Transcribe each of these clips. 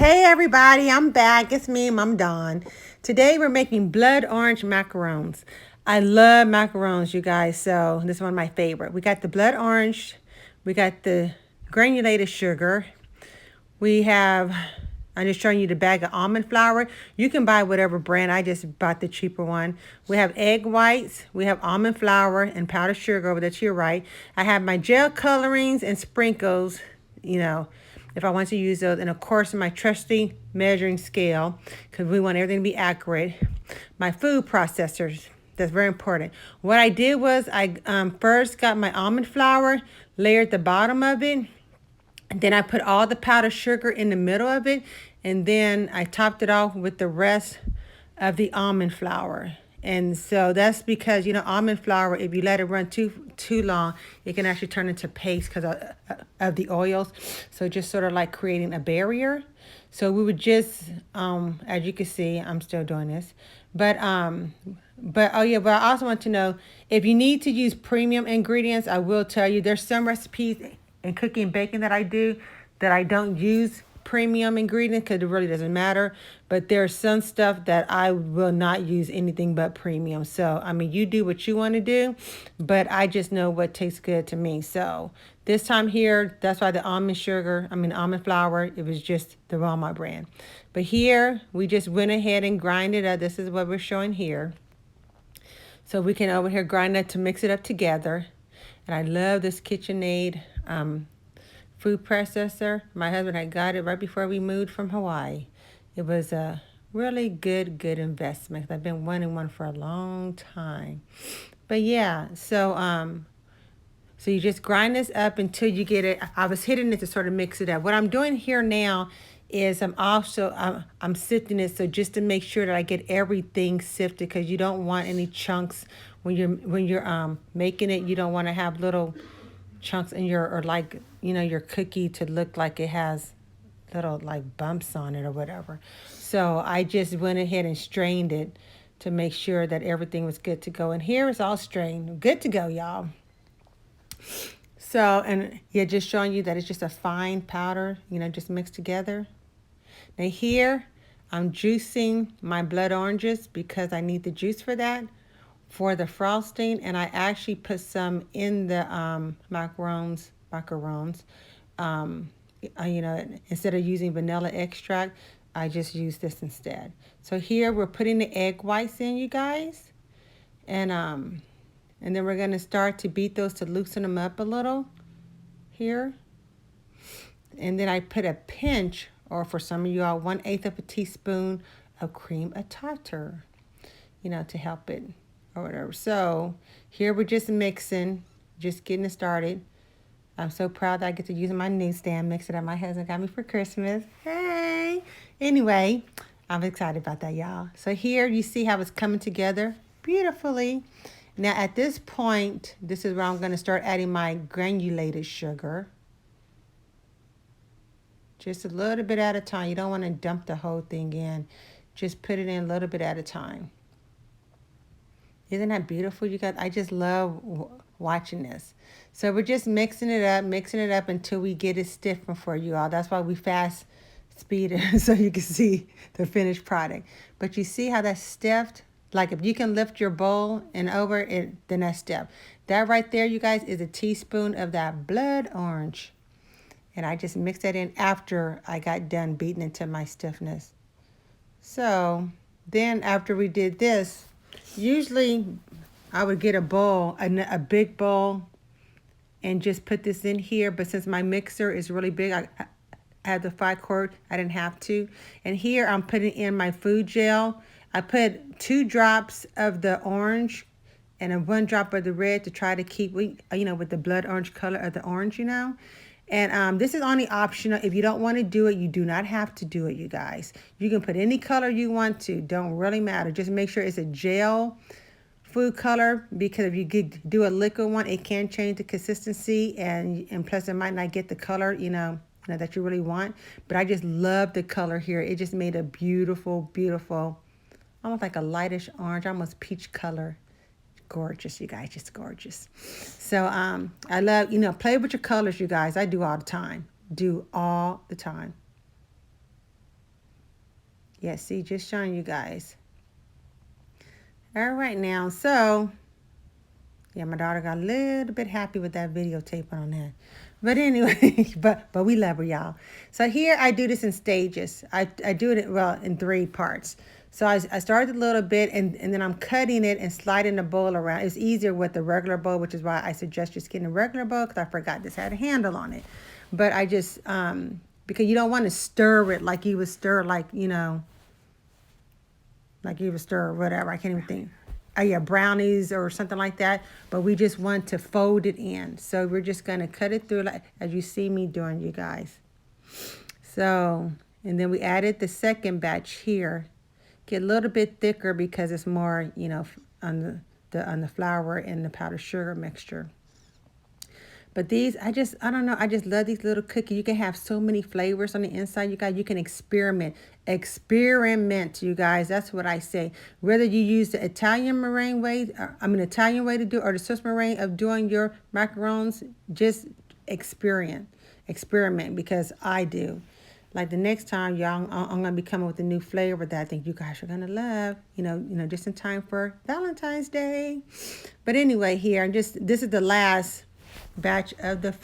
Hey everybody, I'm back. It's me, Mom Dawn. Today we're making blood orange macarons. I love macarons, you guys, so this is one of my favorite. We got the blood orange, we got the granulated sugar, we have, I'm just showing you the bag of almond flour. You can buy whatever brand. I just bought the cheaper one. We have egg whites. We have almond flour and powdered sugar over there to your right. I have my gel colorings and sprinkles, if I want to use those. And of course, my trusty measuring scale, because we want everything to be accurate. My food processors. That's very important. What I did was I first got my almond flour, layered the bottom of it. Then I put all the powdered sugar in the middle of it, and then I topped it off with the rest of the almond flour. And so that's because, almond flour, if you let it run too long, it can actually turn into paste because of the oils. So just sort of like creating a barrier. So we would just, as you can see, I'm still doing this. But oh yeah, but I also want to know, if you need to use premium ingredients, I will tell you there's some recipes in cooking and baking that I do that I don't use premium ingredients because it really doesn't matter. But there's some stuff that I will not use anything but premium. So, I mean, you do what you want to do, but I just know what tastes good to me. So this time here, that's why the almond flour, it was just the Walmart brand. But here, we just went ahead and grind it up. This is what we're showing here. So we can over here grind that to mix it up together. And I love this KitchenAid food processor. My husband had got it right before we moved from Hawaii. It was a really good investment. I've been wanting one for a long time. But yeah, so you just grind this up until you get it. I was hitting it to sort of mix it up. What I'm doing here now is I'm sifting it, so just to make sure that I get everything sifted, because you don't want any chunks when you're making it. You don't want to have little chunks in your cookie to look like it has little like bumps on it or whatever. So I just went ahead and strained it to make sure that everything was good to go. And here it's all strained, good to go, y'all. So, and yeah, just showing you that it's just a fine powder, just mixed together. Now here, I'm juicing my blood oranges because I need the juice for that, for the frosting. And I actually put some in the macarons. Instead of using vanilla extract, I just use this instead. So here we're putting the egg whites in, you guys. And then we're going to start to beat those to loosen them up a little here. And then I put a pinch, or for some of you all, 1/8 of a teaspoon of cream of tartar, to help it or whatever. So here we're just mixing, just getting it started. I'm so proud that I get to use my newsstand mixer that my husband got me for Christmas. Hey! Anyway, I'm excited about that, y'all. So here you see how it's coming together beautifully. Now at this point, this is where I'm going to start adding my granulated sugar. Just a little bit at a time. You don't want to dump the whole thing in. Just put it in a little bit at a time. Isn't that beautiful, you guys? I just love watching this. So we're just mixing it up until we get it stiffened for you all. That's why we fast speed it so you can see the finished product. But you see how that's stiffed? Like if you can lift your bowl and over it, then that's stiff. That right there, you guys, is a teaspoon of that blood orange. And I just mixed that in after I got done beating it to my stiffness. So then after we did this, usually I would get a bowl, a big bowl, and just put this in here. But since my mixer is really big, I have the 5-quart, I didn't have to. And here I'm putting in my food gel. I put 2 drops of the orange and 1 drop of the red to try to keep, with the blood orange color of the orange, And this is only optional. If you don't want to do it, you do not have to do it, you guys. You can put any color you want to. Don't really matter. Just make sure it's a gel food color, because if you do a liquid one, it can change the consistency, and plus it might not get the color, that you really want. But I just love the color here. It just made a beautiful, almost like a lightish orange, almost peach color. Gorgeous, you guys, just gorgeous. So I love, play with your colors, you guys. I do all the time. Yeah, see, just showing you guys. All right now, so yeah, my daughter got a little bit happy with that videotape on that. But anyway, but we love her, y'all. So here I do this in stages. I do it, well, in 3 parts. So I started a little bit, and then I'm cutting it and sliding the bowl around. It's easier with the regular bowl, which is why I suggest just getting a regular bowl, because I forgot this had a handle on it. But I just, because you don't want to stir it like you would stir, like, you know, like you would stir or whatever. I can't even think. Oh yeah, brownies or something like that. But we just want to fold it in. So we're just going to cut it through like as you see me doing, you guys. So, and then we added the second batch here. Get a little bit thicker because it's more, you know, on the flour and the powdered sugar mixture. But these, I don't know, I just love these little cookies. You can have so many flavors on the inside, you guys. You can experiment. Experiment, you guys. That's what I say. Whether you use the Italian meringue way, Italian way to do, or the Swiss meringue of doing your macarons, just experiment, because I do. Like the next time, y'all, I'm gonna be coming with a new flavor that I think you guys are gonna love. You know, just in time for Valentine's Day. But anyway, here, this is the last batch of the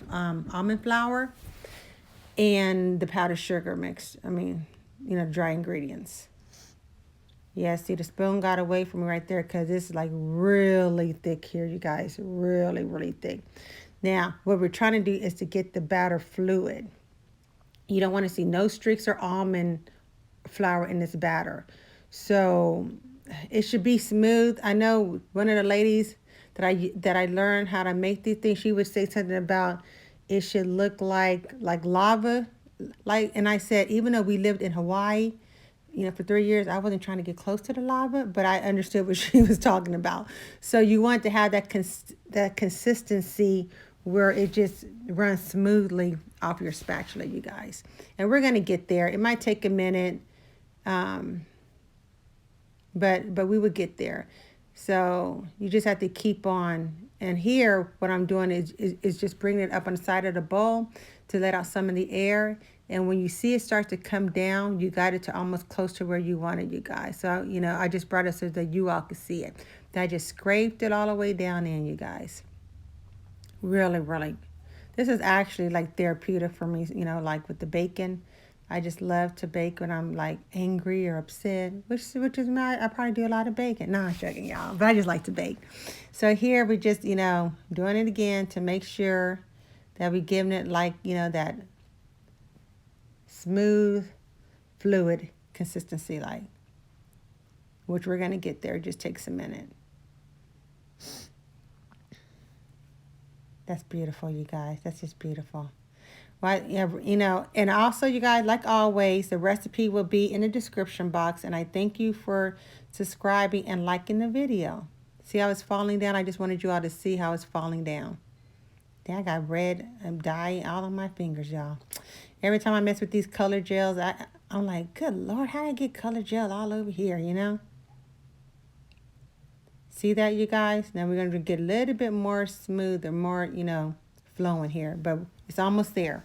almond flour and the powdered sugar mix. Dry ingredients. Yeah, see, the spoon got away from me right there because it's like really thick here, you guys. Really, really thick. Now, what we're trying to do is to get the batter fluid. You don't want to see no streaks or almond flour in this batter. So it should be smooth. I know one of the ladies that I learned how to make these things, she would say something about it should look like lava. And I said, even though we lived in Hawaii, for 3 years, I wasn't trying to get close to the lava, but I understood what she was talking about. So you want to have that consistency where it just runs smoothly off your spatula, you guys. And we're going to get there. It might take a minute, but we would get there. So you just have to keep on. And here, what I'm doing is just bringing it up on the side of the bowl to let out some of the air. And when you see it start to come down, you got it to almost close to where you want it, you guys. So, I just brought it so that you all could see it. I just scraped it all the way down in, you guys. Really, really. This is actually like therapeutic for me, like with the bacon. I just love to bake when I'm like angry or upset, which is I probably do a lot of baking. No, I'm joking, y'all, but I just like to bake. So here we just, doing it again to make sure that we're giving it like, that smooth, fluid consistency, like, which we're going to get there. It just takes a minute. That's beautiful, you guys. That's just beautiful. Well, yeah, and also, you guys, like always, the recipe will be in the description box. And I thank you for subscribing and liking the video. See how it's falling down? I just wanted you all to see how it's falling down. Then I got red dye all on my fingers, y'all. Every time I mess with these color gels, I'm like, good Lord, how did I get color gel all over here, See that, you guys? Now we're going to get a little bit more smooth or more, flowing here. But it's almost there.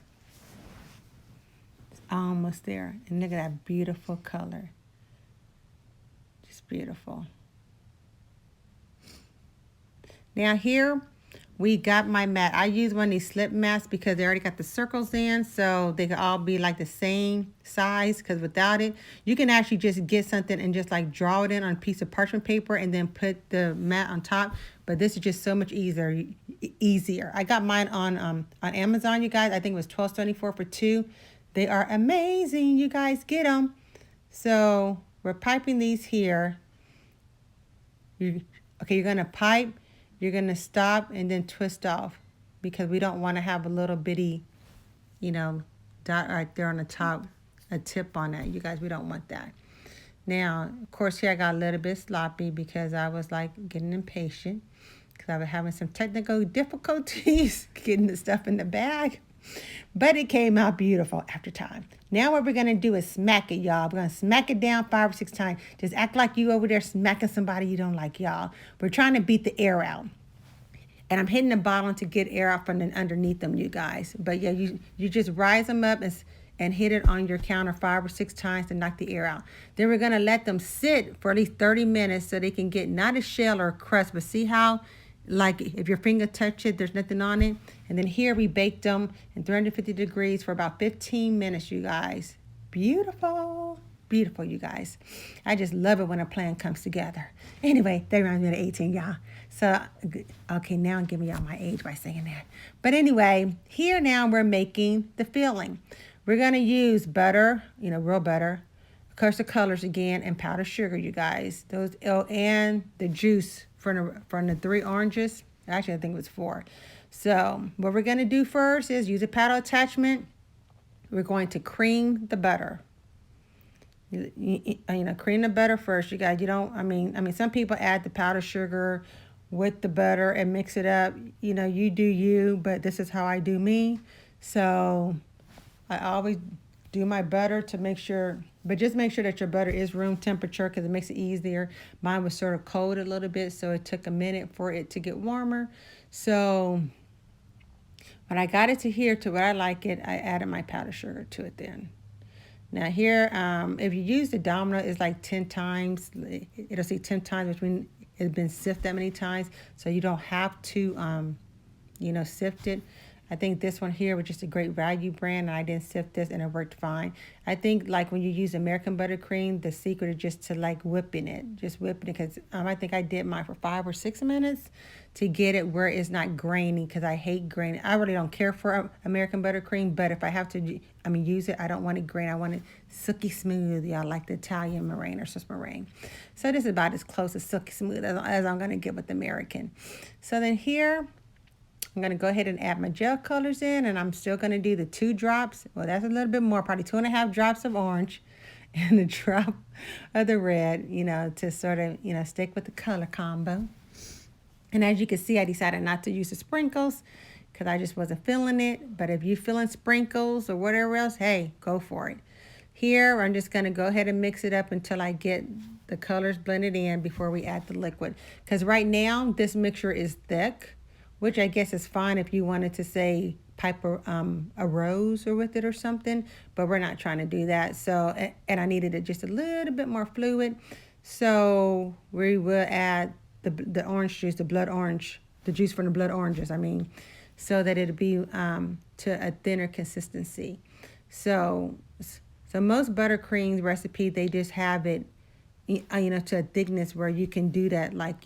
It's almost there. And look at that beautiful color. Just beautiful. Now here, we got my mat. I use one of these slip mats because they already got the circles in, so they can all be like the same size, because without it, you can actually just get something and just like draw it in on a piece of parchment paper and then put the mat on top. But this is just so much easier. I got mine on Amazon, you guys. I think it was $12.74 for 2. They are amazing, you guys. Get them. So we're piping these here. You're going to pipe. You're going to stop and then twist off, because we don't want to have a little bitty, dot right there on the top, a tip on that. You guys, we don't want that. Now, of course, here I got a little bit sloppy because I was like getting impatient because I was having some technical difficulties getting the stuff in the bag. But it came out beautiful after time. Now what we're going to do is smack it, y'all. We're going to smack it down 5 or 6 times. Just act like you over there smacking somebody you don't like, y'all. We're trying to beat the air out. And I'm hitting the bottom to get air out from underneath them, you guys. But yeah, you just rise them up and hit it on your counter 5 or 6 times to knock the air out. Then we're going to let them sit for at least 30 minutes so they can get not a shell or a crust, but see how, like, if your finger touch it, there's nothing on it. And then here we baked them in 350 degrees for about 15 minutes, you guys. Beautiful. Beautiful, you guys. I just love it when a plan comes together. Anyway, that reminds me of 18, y'all. So, okay, now I'm giving y'all my age by saying that. But anyway, here now we're making the filling. We're going to use butter, real butter, of course the colors again, and powdered sugar, you guys. Those, and the juice from the 3 oranges. Actually, I think it was 4. So, what we're going to do first is use a paddle attachment. We're going to cream the butter. Cream the butter first, you guys. You don't, I mean, some people add the powdered sugar with the butter and mix it up. You do you, but this is how I do me. So I always do my butter to make sure, but just make sure that your butter is room temperature because it makes it easier. Mine was sort of cold a little bit, so it took a minute for it to get warmer. So when I got it to here to what I like it, I added my powdered sugar to it then. Now here, if you use the domino, it's like 10 times. It'll say 10 times, which means it's been sifted that many times. So you don't have to, sift it. I think this one here was just a great value brand, and I didn't sift this, and it worked fine. I think like when you use American buttercream, the secret is just to like whipping it, because I think I did mine for 5 or 6 minutes to get it where it's not grainy, because I hate grainy. I really don't care for American buttercream, but if I have to, use it, I don't want it grainy. I want it silky smooth, y'all, like the Italian meringue or Swiss meringue. So this is about as close as silky smooth as I'm going to get with American. So then here, I'm going to go ahead and add my gel colors in, and I'm still going to do the 2 drops. Well, that's a little bit more, probably 2.5 drops of orange and a drop of the red, to sort of, stick with the color combo. And as you can see, I decided not to use the sprinkles because I just wasn't feeling it. But if you're feeling sprinkles or whatever else, hey, go for it. Here, I'm just going to go ahead and mix it up until I get the colors blended in before we add the liquid. Because right now, this mixture is thick, which I guess is fine if you wanted to say pipe a rose or with it or something, but we're not trying to do that. So, and I needed it just a little bit more fluid. So we will add the orange juice, the blood orange, the juice from the blood oranges, so that it'll be to a thinner consistency. So most buttercream recipe, they just have it, to a thickness where you can do that, like,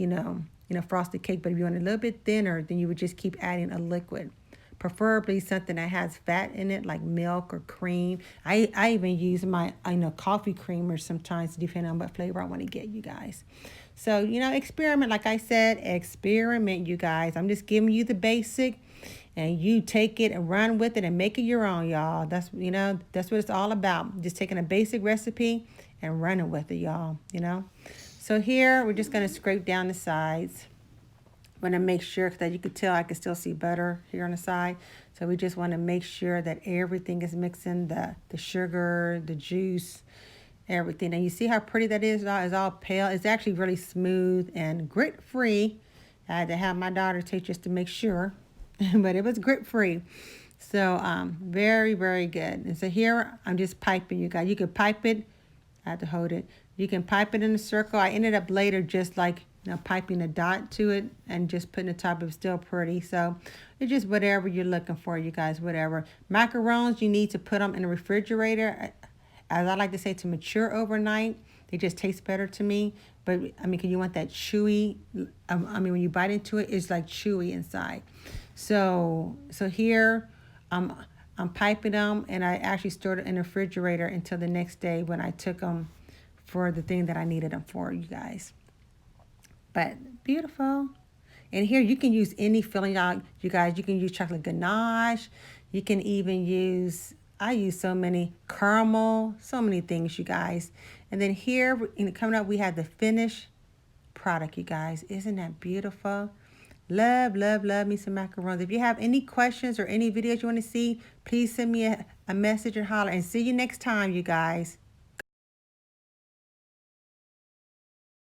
frosted cake. But if you want it a little bit thinner, then you would just keep adding a liquid, preferably something that has fat in it, like milk or cream. I even use my coffee creamer sometimes, depending on what flavor I want to get, you guys. So experiment. Like I said, experiment, you guys. I'm just giving you the basic, and you take it and run with it and make it your own, y'all. That's what it's all about. Just taking a basic recipe and running with it, y'all. So here we're just going to scrape down the sides. Want to make sure that you could tell I can still see butter here on the side. So we just want to make sure that everything is mixing, the sugar, the juice, everything. And you see how pretty that is? It's all pale. It's actually really smooth and grit-free. I had to have my daughter take just to make sure, but it was grit-free. So very, very good. And so here I'm just piping, you guys. You could pipe it. I have to hold it. You can pipe it in a circle. I ended up later just like piping a dot to it and just putting the top. It was still pretty. So it's just whatever you're looking for, you guys, whatever. Macarons, you need to put them in the refrigerator, as I like to say, to mature overnight. They just taste better to me. But because you want that chewy, when you bite into it, it's like chewy inside. So here I'm piping them, and I actually stored it in the refrigerator until the next day when I took them for the thing that I needed them for, you guys. But beautiful. And here you can use any filling, you guys. You can use chocolate ganache. You can even use, I use so many, caramel, so many things, you guys. And then here, coming up, we have the finished product, you guys. Isn't that beautiful? Love, love, love me some macarons. If you have any questions or any videos you want to see, please send me a message or holler. And see you next time, you guys.